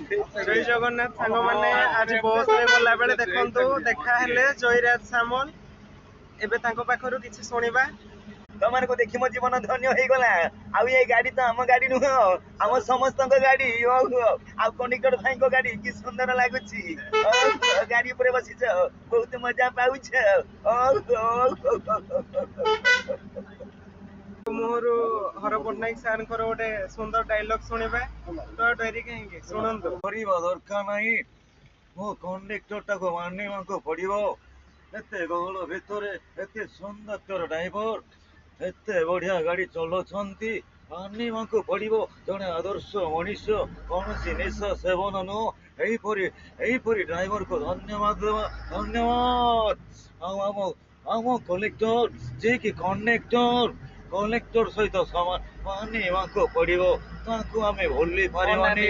जय जगन्नाथ सांग मैंने आज बस रे गला बेले देखंतु देखा हेले जयराज सामल एबे तांको पाखरु किछि सुनिबा तुमको देखी मो जीवन धन्य हो गला आउ ये गाड़ी तो आम गाड़ी नुह आम समस्त गाड़ी आ कंडक्टर भाई को गाड़ी कि सुंदर लगुच गाड़ी ऊपर बसीच बहुत मजा पाउछ मोहरु हर पटनायक सार गोटे सुंदर डायलॉग सुनिबा तो डरी कहीं शुणु करवा दरकार नहीं मो कंडक्टर टाको मानी को पड़ो एते गहल भितर एते सुंदर ड्राइवर एते बढ़िया गाड़ी चलाउछंती मानिबा को पड़ो जड़े आदर्श मनीष कौन निशा सेवन नुह एहीपरी ड्राइवर को धन्यवाद देवा धन्यवाद आम आम कलेक्टर जे कि कलेक्टर सहित समान मानिबा को पड़ो ताकू आमे भूली पारिबानी।